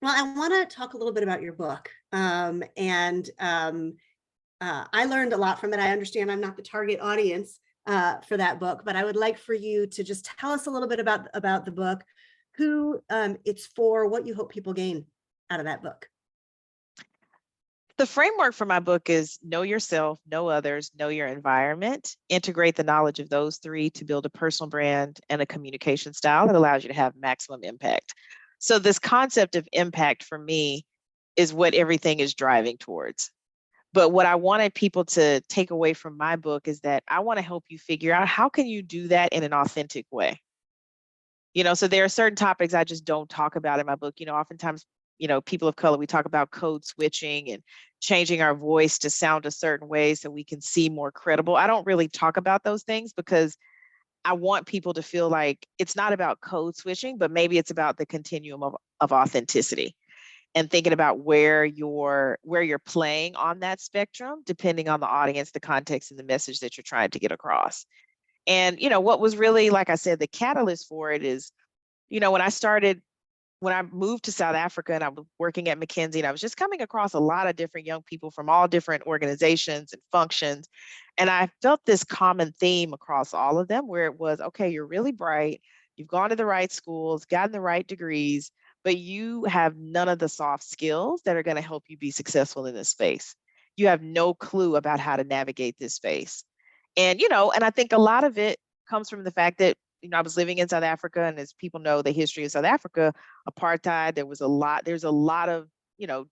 Well, I want to talk a little bit about your book. I learned a lot from it. I understand I'm not the target audience for that book, but I would like for you to just tell us a little bit about the book, who it's for, what you hope people gain out of that book. The framework for my book is know yourself, know others, know your environment, integrate the knowledge of those three to build a personal brand and a communication style that allows you to have maximum impact. So this concept of impact for me is what everything is driving towards. But what I wanted people to take away from my book is that I want to help you figure out how can you do that in an authentic way. So there are certain topics I just don't talk about in my book. Oftentimes, people of color, we talk about code switching and changing our voice to sound a certain way so we can see more credible. I don't really talk about those things because I want people to feel like it's not about code switching, but maybe it's about the continuum of authenticity and thinking about where you're playing on that spectrum, depending on the audience, the context, and the message that you're trying to get across. And, what was really, like I said, the catalyst for it is, when I moved to South Africa and I was working at McKinsey, and I was just coming across a lot of different young people from all different organizations and functions. And I felt this common theme across all of them where it was, okay, you're really bright, you've gone to the right schools, gotten the right degrees, but you have none of the soft skills that are going to help you be successful in this space. You have no clue about how to navigate this space. And I think a lot of it comes from the fact that, I was living in South Africa, and as people know, the history of South Africa, apartheid, there's a lot of,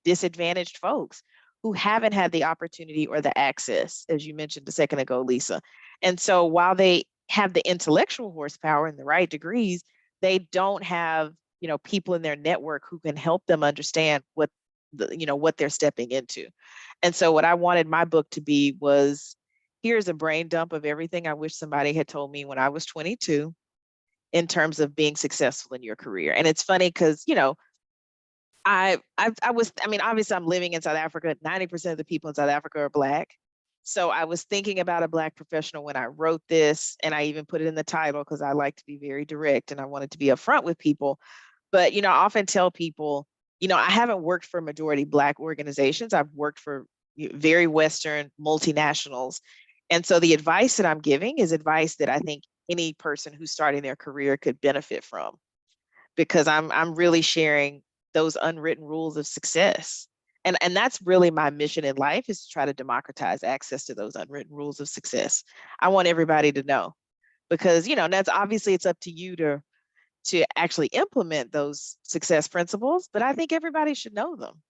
disadvantaged folks who haven't had the opportunity or the access, as you mentioned a second ago, Lisa. And so while they have the intellectual horsepower and the right degrees, they don't have, people in their network who can help them understand what they're stepping into. And so what I wanted my book to be was, here's a brain dump of everything I wish somebody had told me when I was 22 in terms of being successful in your career. And it's funny because, obviously I'm living in South Africa. 90% of the people in South Africa are Black. So I was thinking about a Black professional when I wrote this, and I even put it in the title because I like to be very direct and I wanted to be upfront with people. But, I often tell people, I haven't worked for majority Black organizations. I've worked for very Western multinationals. And so the advice that I'm giving is advice that I think any person who's starting their career could benefit from, because I'm really sharing those unwritten rules of success. And that's really my mission in life, is to try to democratize access to those unwritten rules of success. I want everybody to know, because, that's obviously, it's up to you to actually implement those success principles, but I think everybody should know them.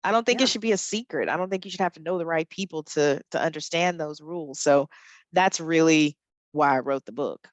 I don't think it should be a secret. I don't think you should have to know the right people to understand those rules. So that's really why I wrote the book.